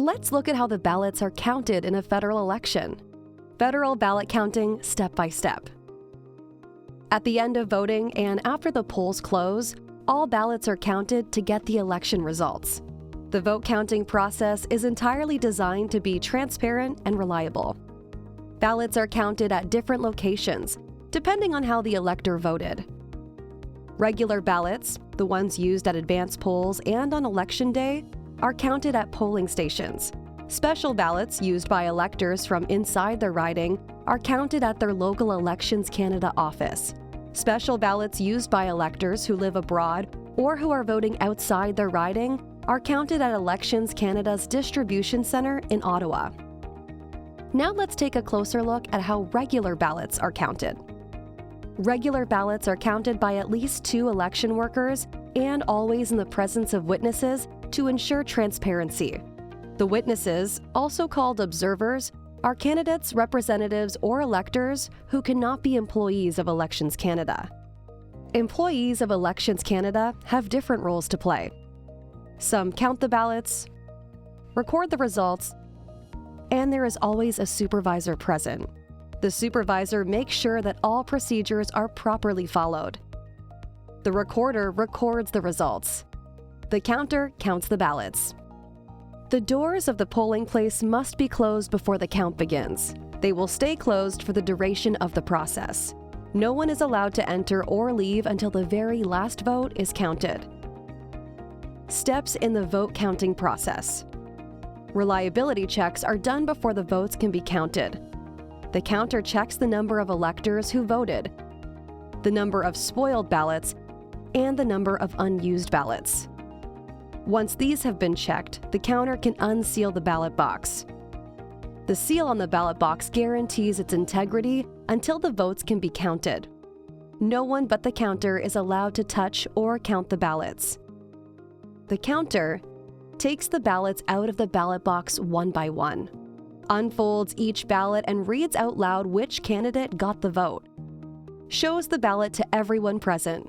Let's look at how the ballots are counted in a federal election. Federal ballot counting step by step. At the end of voting and after the polls close, all ballots are counted to get the election results. The vote counting process is entirely designed to be transparent and reliable. Ballots are counted at different locations, depending on how the elector voted. Regular ballots, the ones used at advance polls and on election day, are counted at polling stations. Special ballots used by electors from inside their riding are counted at their local Elections Canada office. Special ballots used by electors who live abroad or who are voting outside their riding are counted at Elections Canada's distribution center in Ottawa. Now let's take a closer look at how regular ballots are counted. Regular ballots are counted by at least 2 election workers and always in the presence of witnesses to ensure transparency. The witnesses, also called observers, are candidates, representatives, or electors who cannot be employees of Elections Canada. Employees of Elections Canada have different roles to play. Some count the ballots, record the results, and there is always a supervisor present. The supervisor makes sure that all procedures are properly followed. The recorder records the results. The counter counts the ballots. The doors of the polling place must be closed before the count begins. They will stay closed for the duration of the process. No one is allowed to enter or leave until the very last vote is counted. Steps in the vote counting process. Reliability checks are done before the votes can be counted. The counter checks the number of electors who voted, the number of spoiled ballots, and the number of unused ballots. Once these have been checked, the counter can unseal the ballot box. The seal on the ballot box guarantees its integrity until the votes can be counted. No one but the counter is allowed to touch or count the ballots. The counter takes the ballots out of the ballot box one by one, unfolds each ballot and reads out loud which candidate got the vote, shows the ballot to everyone present,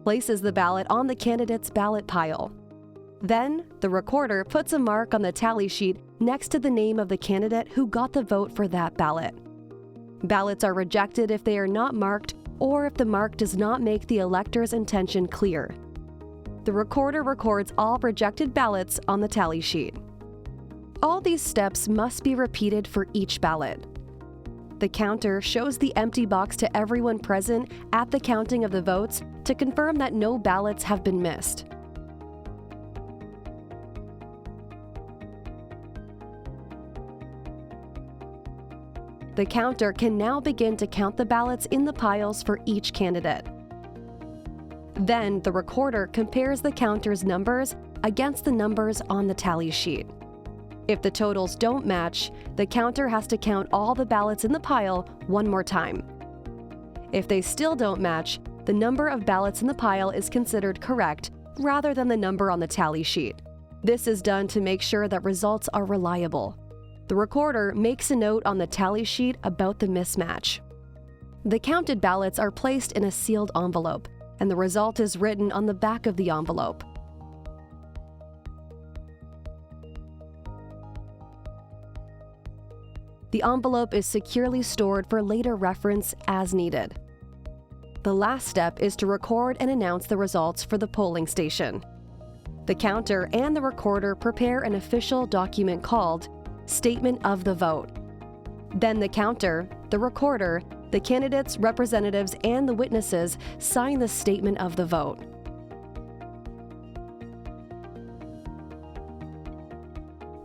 places the ballot on the candidate's ballot pile. Then, the recorder puts a mark on the tally sheet next to the name of the candidate who got the vote for that ballot. Ballots are rejected if they are not marked or if the mark does not make the elector's intention clear. The recorder records all rejected ballots on the tally sheet. All these steps must be repeated for each ballot. The counter shows the empty box to everyone present at the counting of the votes to confirm that no ballots have been missed. The counter can now begin to count the ballots in the piles for each candidate. Then, the recorder compares the counter's numbers against the numbers on the tally sheet. If the totals don't match, the counter has to count all the ballots in the pile one more time. If they still don't match, the number of ballots in the pile is considered correct rather than the number on the tally sheet. This is done to make sure that results are reliable. The recorder makes a note on the tally sheet about the mismatch. The counted ballots are placed in a sealed envelope, and the result is written on the back of the envelope. The envelope is securely stored for later reference as needed. The last step is to record and announce the results for the polling station. The counter and the recorder prepare an official document called Statement of the Vote. Then the counter, the recorder, the candidates, representatives, and the witnesses sign the Statement of the Vote.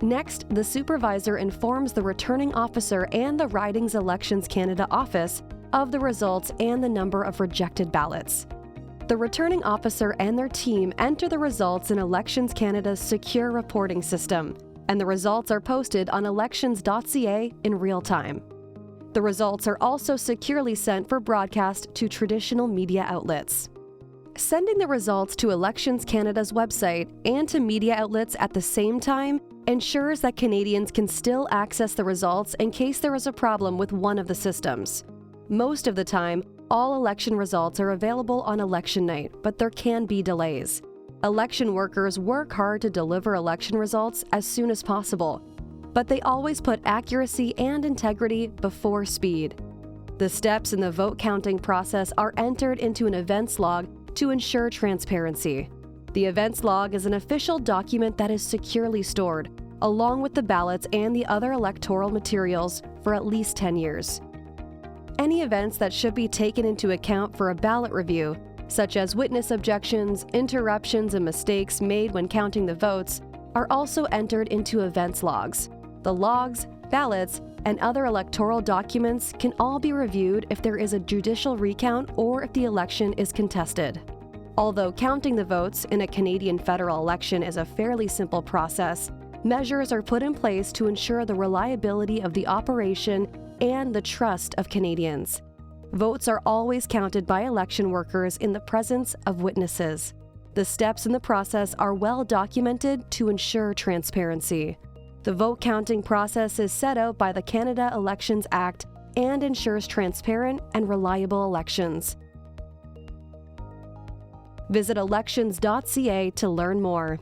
Next, the supervisor informs the returning officer and the riding's Elections Canada office of the results and the number of rejected ballots. The returning officer and their team enter the results in Elections Canada's secure reporting system, and the results are posted on elections.ca in real time. The results are also securely sent for broadcast to traditional media outlets. Sending the results to Elections Canada's website and to media outlets at the same time ensures that Canadians can still access the results in case there is a problem with one of the systems. Most of the time, all election results are available on election night, but there can be delays. Election workers work hard to deliver election results as soon as possible, but they always put accuracy and integrity before speed. The steps in the vote counting process are entered into an events log to ensure transparency. The events log is an official document that is securely stored, along with the ballots and the other electoral materials, for at least 10 years. Any events that should be taken into account for a ballot review, such as witness objections, interruptions, and mistakes made when counting the votes, are also entered into events logs. The logs, ballots, and other electoral documents can all be reviewed if there is a judicial recount or if the election is contested. Although counting the votes in a Canadian federal election is a fairly simple process, measures are put in place to ensure the reliability of the operation and the trust of Canadians. Votes are always counted by election workers in the presence of witnesses. The steps in the process are well documented to ensure transparency. The vote counting process is set out by the Canada Elections Act and ensures transparent and reliable elections. Visit elections.ca to learn more.